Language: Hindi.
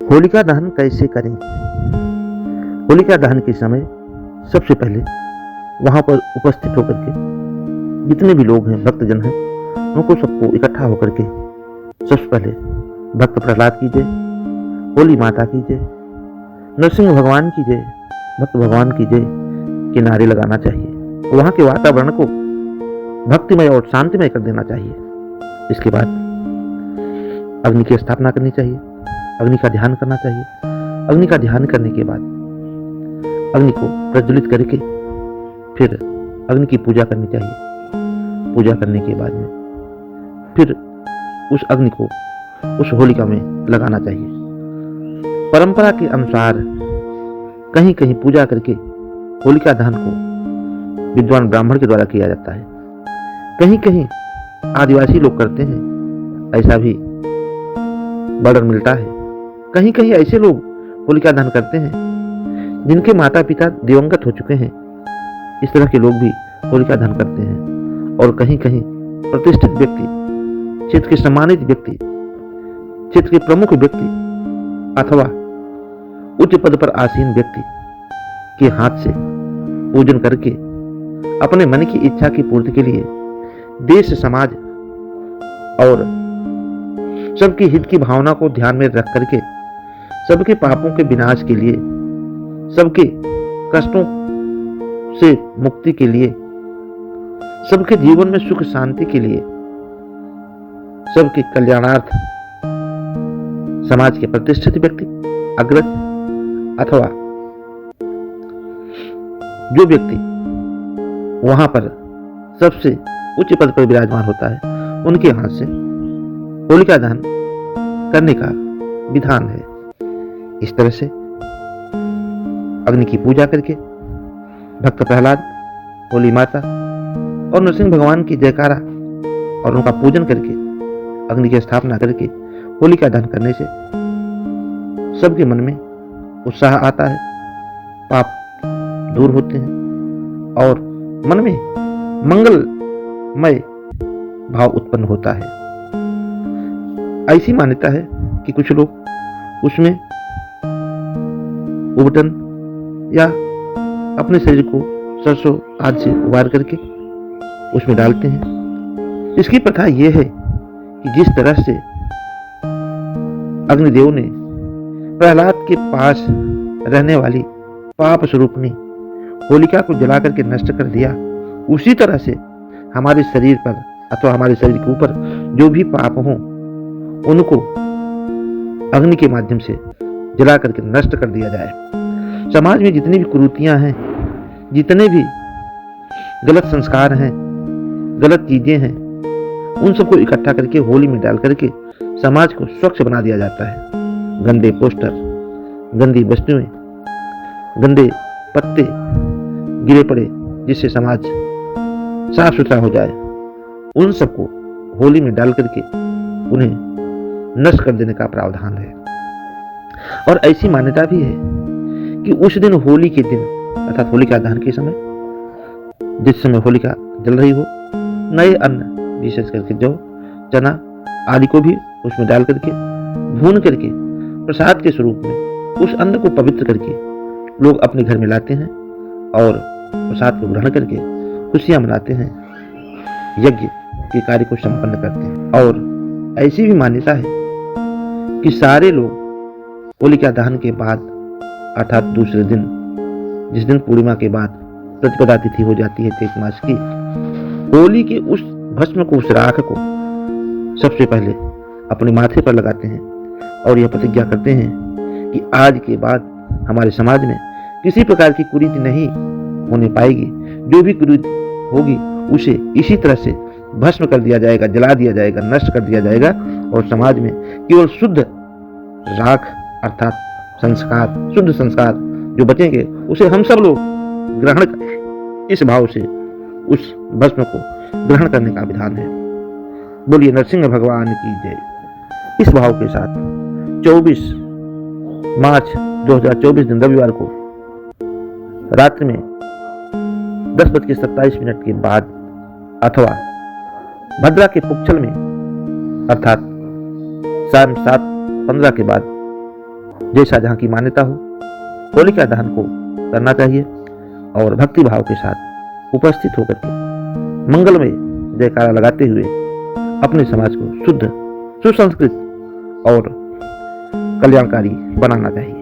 होलिका दहन कैसे करें? होलिका दहन के समय सबसे पहले वहां पर उपस्थित होकर के जितने भी लोग हैं, भक्तजन हैं, उनको सबको इकट्ठा होकर के सबसे पहले भक्त प्रहलाद की जय, होली माता की जय, नरसिंह भगवान की जय, भक्त भगवान की जय के नारे लगाना चाहिए। वहां के वातावरण को भक्तिमय और शांतिमय कर देना चाहिए। इसके बाद अग्नि की स्थापना करनी चाहिए, अग्नि का ध्यान करना चाहिए। अग्नि का ध्यान करने के बाद अग्नि को प्रज्वलित करके फिर अग्नि की पूजा करनी चाहिए। पूजा करने के बाद में फिर उस अग्नि को उस होलिका में लगाना चाहिए। परंपरा के अनुसार कहीं कहीं पूजा करके होलिका दहन को विद्वान ब्राह्मण के द्वारा किया जाता है। कहीं कहीं आदिवासी लोग करते हैं, ऐसा भी वर्णन मिलता है। कहीं कहीं ऐसे लोग होलिका दहन करते हैं जिनके माता पिता दिवंगत हो चुके हैं। इस तरह के लोग भी होलिका दहन करते हैं। और कहीं कहीं प्रतिष्ठित व्यक्ति, क्षेत्र के सम्मानित व्यक्ति, क्षेत्र के प्रमुख व्यक्ति अथवा उच्च पद पर आसीन व्यक्ति के हाथ से पूजन करके अपने मन की इच्छा की पूर्ति के लिए देश, समाज और सबके हित की भावना को ध्यान में रख करके सबके पापों के विनाश के लिए, सबके कष्टों से मुक्ति के लिए, सबके जीवन में सुख शांति के लिए, सबके कल्याणार्थ समाज के प्रतिष्ठित व्यक्ति, अग्रज अथवा जो व्यक्ति वहां पर सबसे उच्च पद पर विराजमान होता है, उनके हाथ से होलिका दहन करने का विधान है। इस तरह से अग्नि की पूजा करके भक्त प्रहलाद, होली माता और नरसिंह भगवान की जयकारा और उनका पूजन करके अग्नि की स्थापना करके होलिका दहन करने से सबके मन में उत्साह आता है, पाप दूर होते हैं और मन में मंगलमय भाव उत्पन्न होता है। ऐसी मान्यता है कि कुछ लोग उसमें उबटन या अपने शरीर को सरसों आदि से उबार करके उसमें डालते हैं। इसकी प्रथा यह है कि जिस तरह से अग्निदेव ने प्रहलाद के पास रहने वाली पाप स्वरूपनी होलिका को जला करके नष्ट कर दिया, उसी तरह से हमारे शरीर पर अथवा हमारे शरीर के ऊपर जो भी पाप हों उनको अग्नि के माध्यम से जला करके नष्ट कर दिया जाए। समाज में जितनी भी कुरीतियां हैं, जितने भी गलत संस्कार हैं, गलत चीजें हैं, उन सबको इकट्ठा करके होली में डाल करके समाज को स्वच्छ बना दिया जाता है। गंदे पोस्टर, गंदी वस्तुएं, गंदे पत्ते गिरे पड़े जिससे समाज साफ सुथरा हो जाए, उन सबको होली में डाल करके उन्हें नष्ट कर देने का प्रावधान है। और ऐसी मान्यता भी है कि उस दिन, होली के दिन अर्थात होलिका दहन के समय, जिस समय होलिका जल रही हो, नए अन्न विशेष करके जौ, चना आदि को भी उसमें डाल करके भून करके प्रसाद के स्वरूप में उस अन्न को पवित्र करके लोग अपने घर में लाते हैं और प्रसाद को ग्रहण करके खुशियां मनाते हैं, यज्ञ के कार्य को संपन्न करते हैं। और ऐसी भी मान्यता है कि सारे लोग होलिका दहन के बाद अर्थात दूसरे दिन, जिस दिन पूर्णिमा के बाद प्रतिपदा तिथि हो जाती है चैत मास की, होली के उस भस्म को, उस राख को सबसे पहले अपने माथे पर लगाते हैं और यह प्रतिज्ञा करते हैं कि आज के बाद हमारे समाज में किसी प्रकार की कुरीति नहीं होने पाएगी। जो भी कुरीति होगी उसे इसी तरह से भस्म कर दिया जाएगा, जला दिया जाएगा, नष्ट कर दिया जाएगा और समाज में केवल शुद्ध राख अर्थात संस्कार, शुद्ध संस्कार जो बचेंगे उसे हम सब लोग ग्रहण करें। इस भाव से उस भस्म को ग्रहण करने का विधान है। बोलिए नरसिंह भगवान की जय। इस भाव के साथ 24 मार्च 2024 दिन रविवार को रात्रि में 10:27 के बाद अथवा भद्रा के पुक्षल में अर्थात शाम 7:15 के बाद जैसा जहाँ की मान्यता हो होलिका दहन को करना चाहिए और भक्ति भाव के साथ उपस्थित होकर के मंगलमय जयकारा लगाते हुए अपने समाज को शुद्ध, सुसंस्कृत और कल्याणकारी बनाना चाहिए।